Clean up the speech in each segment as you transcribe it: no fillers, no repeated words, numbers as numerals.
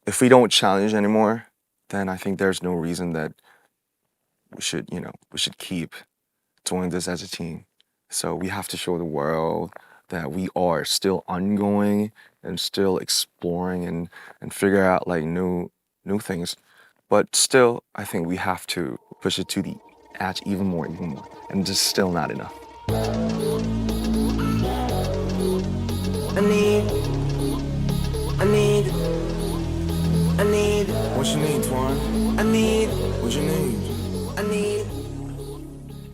if we don't challenge anymore, then I think there's no reason that we should keep doing this as a team. So we have to show the world that we are still ongoing and still exploring and figure out like new things. But still, I think we have to push it to the edge even more, and just still not enough. I need. What you need, Twan? I need. What you need? I need.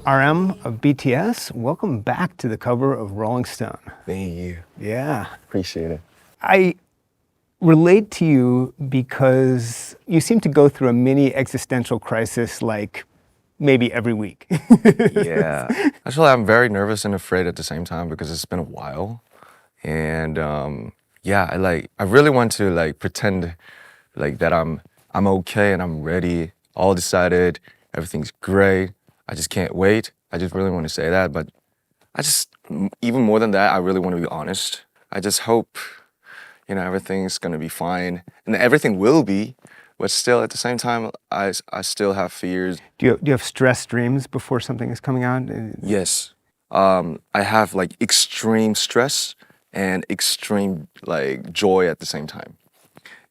RM of BTS, welcome back to the cover of Rolling Stone. Thank you. Yeah. Appreciate it. I relate to you because you seem to go through a mini existential crisis like maybe every week. Yeah. Actually, I'm very nervous and afraid at the same time because it's been a while. And yeah, I really want to like pretend like that I'm okay and I'm ready, all decided, everything's great. I just can't wait. I just really want to say that, but even more than that, I really want to be honest. I just hope, everything's gonna be fine, and everything will be, but still at the same time, I still have fears. Do you have stress dreams before something is coming out? Yes, I have like extreme stress and extreme like joy at the same time,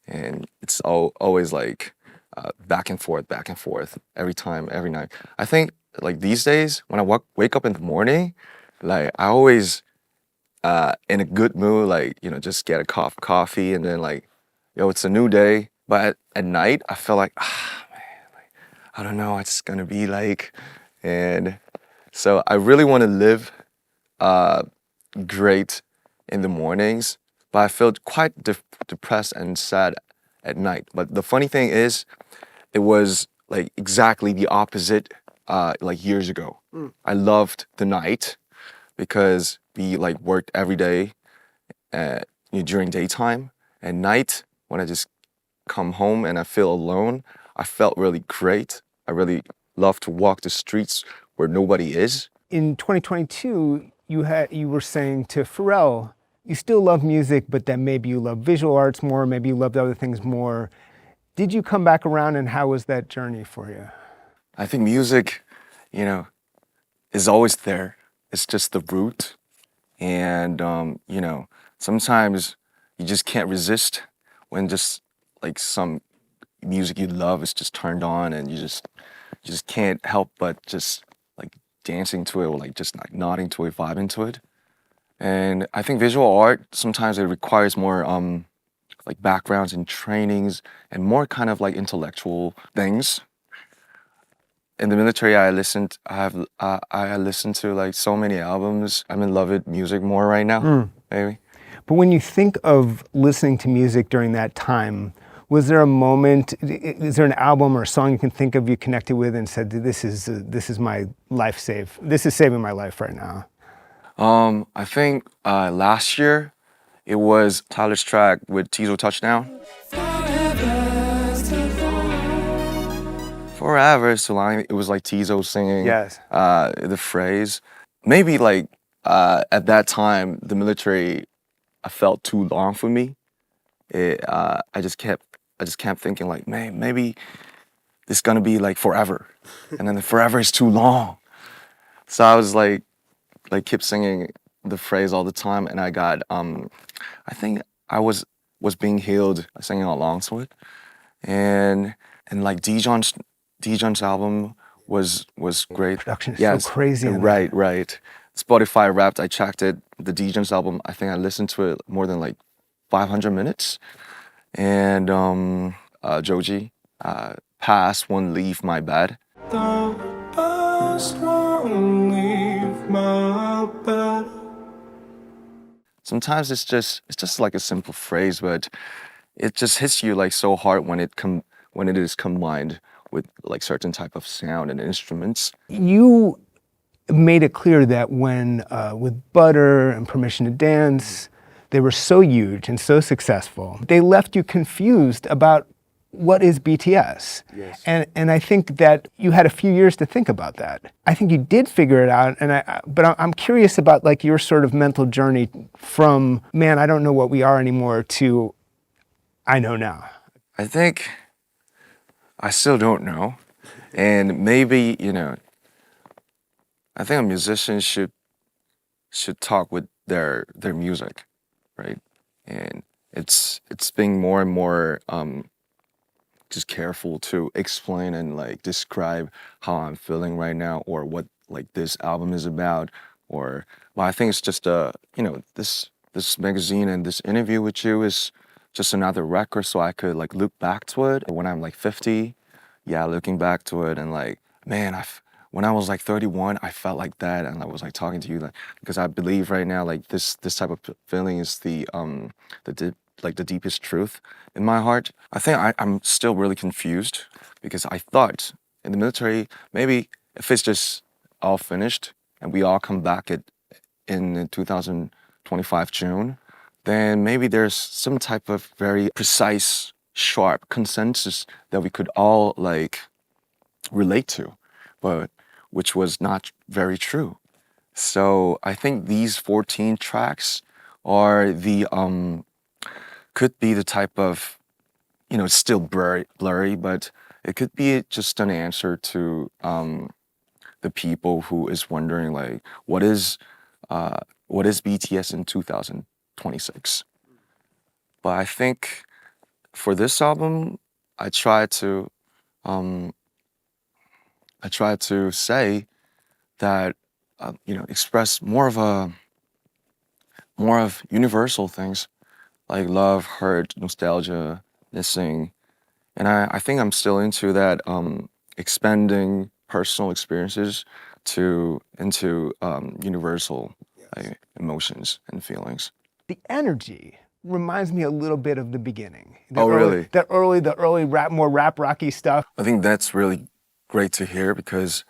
and it's always like back and forth every time, every night. I think like these days when I wake up in the morning, like I always in a good mood, like just get a cup of coffee and then like, it's a new day. But at night, I feel like man, like I don't know, it's gonna be like, and so I really want to live great in the mornings, but I feel quite depressed and sad at night. But the funny thing is, it was like exactly the opposite like years ago. I loved the night because we like worked every day during daytime. At night, when I just come home and I feel alone, I felt really great. I really love to walk the streets where nobody is. In 2022, you were saying to Pharrell, you still love music, but then maybe you love visual arts more, maybe you loved other things more. Did you come back around, and how was that journey for you? I think music, is always there. It's just the root. And, sometimes you just can't resist when just like some music you love is just turned on and you just can't help but just like dancing to it or like just like nodding to it, vibing to it. And I think visual art, sometimes it requires more like backgrounds and trainings and more kind of like intellectual things. In the military, I listened to like so many albums. I'm in love with music more right now, maybe. But when you think of listening to music during that time, was there a moment, is there an album or a song you can think of you connected with and said, this is my life this is saving my life right now? I think last year it was Tyler's track with Tizo Touchdown. Forever is too long. It was like Tizo singing. Yes. The phrase. Maybe like at that time, the military felt too long for me. I just kept thinking like, man, maybe this is gonna be like forever, and then the forever is too long. So I was like kept singing the phrase all the time, and I got I think I was being healed singing along to it, and like Dijon's album was great. Production is so crazy. Right. Spotify Wrapped, I checked it. The Dijon's album, I think I listened to it more than like 500 minutes. And Joji, Past Won't Leave My Bed. The past won't leave my bed. Sometimes it's just like a simple phrase, but it just hits you like so hard when it is combined with like certain type of sound and instruments. You made it clear that when with Butter and Permission to Dance, they were so huge and so successful, they left you confused about what is BTS. Yes. And I think that you had a few years to think about that. I think you did figure it out, but I'm curious about like your sort of mental journey from, man, I don't know what we are anymore, to I know now. I think I still don't know. And maybe, I think a musician should talk with their music, right? And it's being more and more just careful to explain and like describe how I'm feeling right now or what like this album is about or well I think it's just this magazine and this interview with you is just another record so I could like look back to it when I'm like 50. Yeah, looking back to it and like man when I was like 31 I felt like that and I was like talking to you like because I believe right now like this type of feeling is the deepest truth in my heart. I think I'm still really confused because I thought in the military, maybe if it's just all finished and we all come back in 2025 June, then maybe there's some type of very precise, sharp consensus that we could all like relate to, but which was not very true. So I think these 14 tracks are the could be the type of it's still blurry, but it could be just an answer to the people who is wondering like uh, what is BTS in 2026. But I think for this album, I try to um, say that express more of universal things like love, hurt, nostalgia, missing. And I think I'm still into that expanding personal experiences into universal like, emotions and feelings. The energy reminds me a little bit of the beginning. Oh, really? The early rap, more rap rocky stuff. I think that's really great to hear because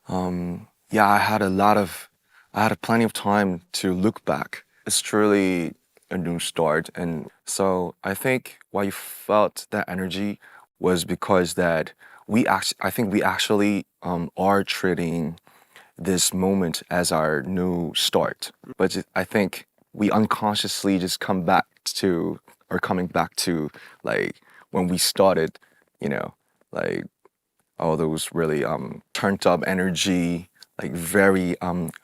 yeah, I had plenty of time to look back. It's truly a new start, and so I think why you felt that energy was because that I think we actually are treating this moment as our new start. But I think we unconsciously just coming back to like when we started, like all those really turned up energy, like very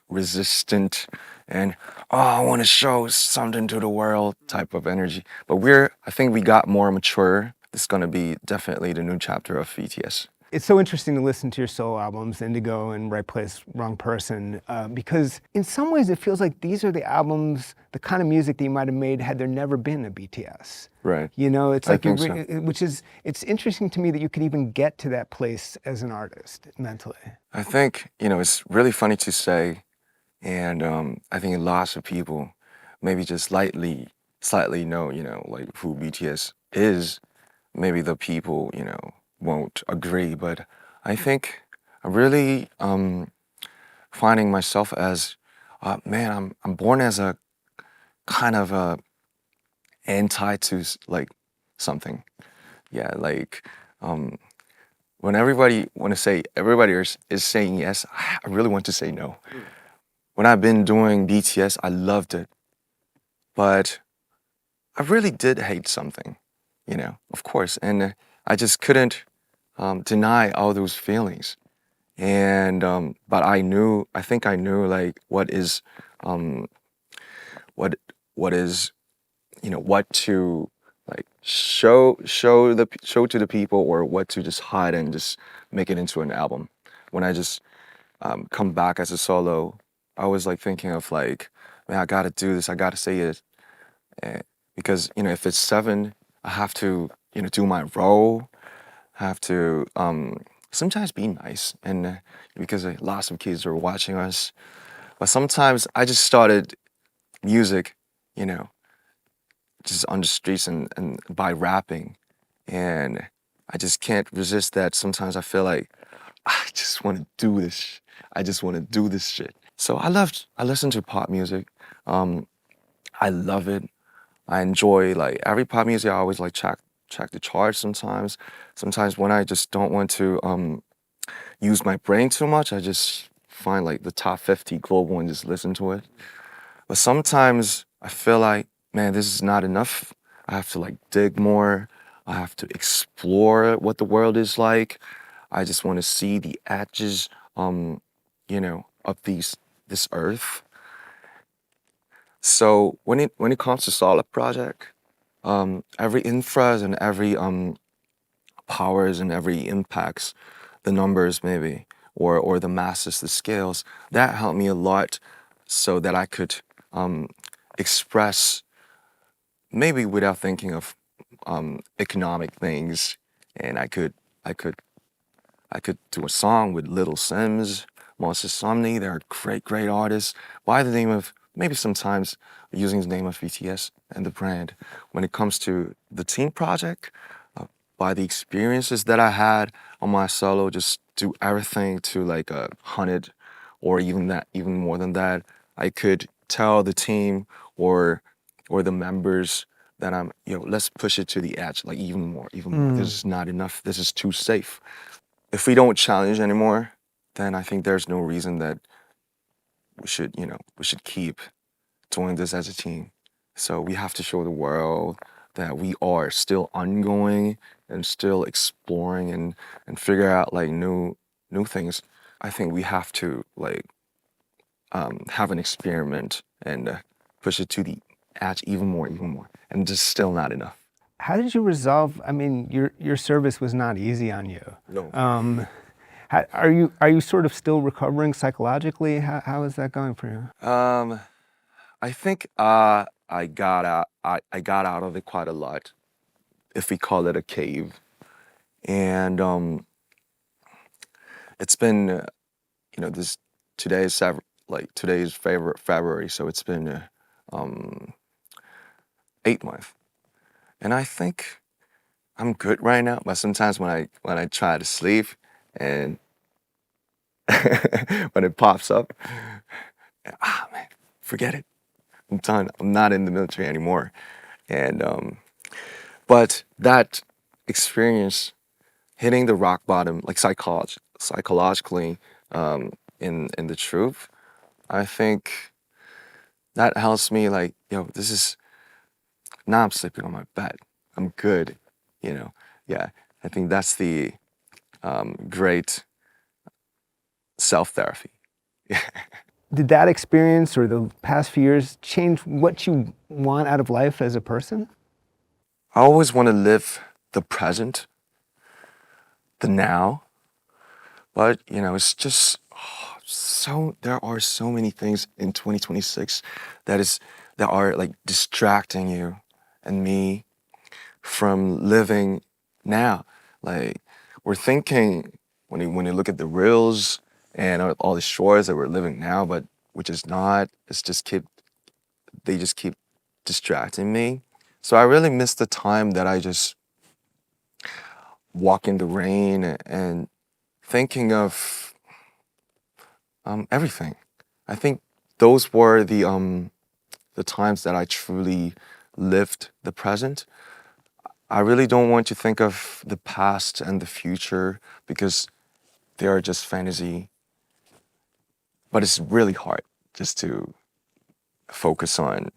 resistant and I want to show something to the world type of energy. But I think we got more mature. This is gonna be definitely the new chapter of BTS. It's so interesting to listen to your solo albums, Indigo and Right Place, Wrong Person, because in some ways it feels like these are the albums, the kind of music that you might have made had there never been a BTS. Right. It's I like, think so. it's interesting to me that you could even get to that place as an artist mentally. I think, it's really funny to say, and I think lots of people maybe just slightly know, like who BTS is. Maybe the people, won't agree, but I think I'm really finding myself as, man, I'm born as a kind of a anti to like something. Yeah, like when everybody is saying yes, I really want to say no. When I've been doing BTS, I loved it, but I really did hate something, of course, and I just couldn't deny all those feelings. And but I think I knew like um, what is, what to like show to the people or what to just hide and just make it into an album. When I just come back as a solo, I was like thinking of like, man, I gotta do this, I gotta say it, because if it's seven, I have to do my role, have to sometimes be nice, and because lots of kids are watching us, but sometimes I just started music, you know, just on the streets and by rapping, and I just can't resist that. Sometimes I feel like I just want to do this. I just want to do this shit. So I listen to pop music. I love it. I enjoy like every pop music. I always like check the charts sometimes. Sometimes when I just don't want to use my brain too much, I just find like the top 50 global and just listen to it. But sometimes I feel like, man, this is not enough. I have to like dig more. I have to explore what the world is like. I just want to see the edges, of this earth. So when it comes to solo project, every infras and every powers and every impacts, the numbers maybe, or the masses, the scales, that helped me a lot, so that I could express maybe without thinking of economic things, and I could do a song with Little Sims, Moses Somni. They're great artists. By the name of, maybe sometimes using the name of BTS and the brand. When it comes to the team project, by the experiences that I had on my solo, just do everything to like 100, or even more than that. I could tell the team or the members that let's push it to the edge, like even more. This is not enough. This is too safe. If we don't challenge anymore, then I think there's no reason that we should keep doing this as a team. So we have to show the world that we are still ongoing and still exploring and figure out like new things. I think we have to like have an experiment and push it to the edge even more, and just still not enough. How did you resolve? I mean, your service was not easy on you. No. Are you sort of still recovering psychologically? How is that going for you? I think I got out. I got out of it quite a lot, if we call it a cave. And it's been, this today is today's favorite February, so it's been 8 months, and I think I'm good right now. But sometimes when I try to sleep, and when it pops up, man, forget it. I'm done. I'm not in the military anymore, and but that experience, hitting the rock bottom, like psychologically, in the truth, I think that helps me. Like, this is now I'm sleeping on my bed. I'm good. Yeah. I think that's the great self therapy. Did that experience or the past few years change what you want out of life as a person? I always want to live the present, the now, but it's just there are so many things in 2026 that are like distracting you and me from living now. Like, we're thinking, when you look at the reels and all the shores, that we're living now, but which is not. They just keep distracting me. So I really miss the time that I just walk in the rain and thinking of everything. I think those were the times that I truly lived the present. I really don't want to think of the past and the future, because they are just fantasy. But it's really hard just to focus on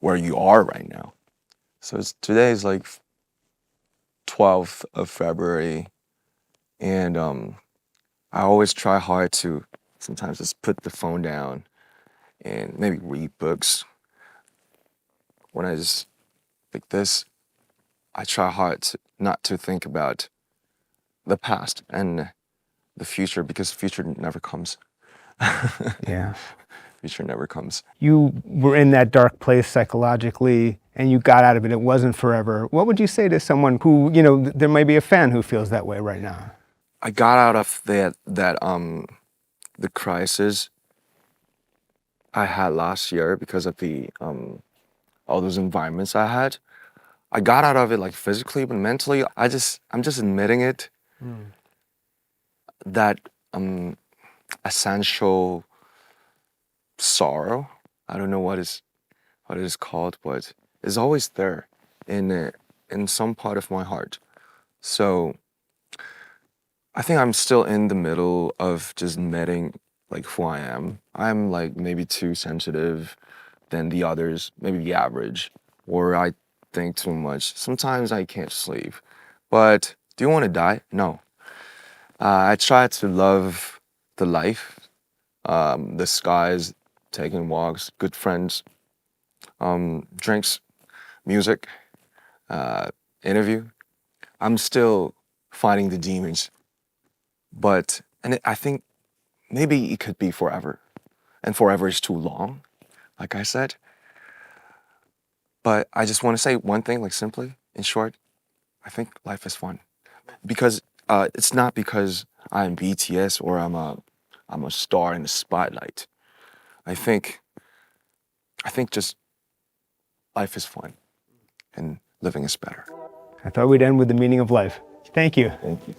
where you are right now. So today is like 12th of February, and I always try hard to sometimes just put the phone down and maybe read books. When I just like this, I try hard not to think about the past and the future, because the future never comes. Yeah. Future never comes. You were in that dark place psychologically and you got out of it. It wasn't forever. What would you say to someone who, there might be a fan who feels that way right now? I got out of that the crisis I had last year because of the all those environments I had. I got out of it like physically, but mentally, I'm just admitting it. That essential sorrow, I don't know what it is called, but it's always there in some part of my heart. So I think I'm still in the middle of just admitting like who I am. I'm like maybe too sensitive than the others, maybe the average, or I think too much. Sometimes I can't sleep. But do you want to die? No. I try to love the life, the skies, taking walks, good friends, drinks, music, interview. I'm still fighting the demons, but I think maybe it could be forever, and forever is too long, like I said. But I just want to say one thing, like simply, in short, I think life is fun because it's not because I'm BTS or I'm a star in the spotlight. I think just life is fun and living is better. I thought we'd end with the meaning of life. Thank you. Thank you.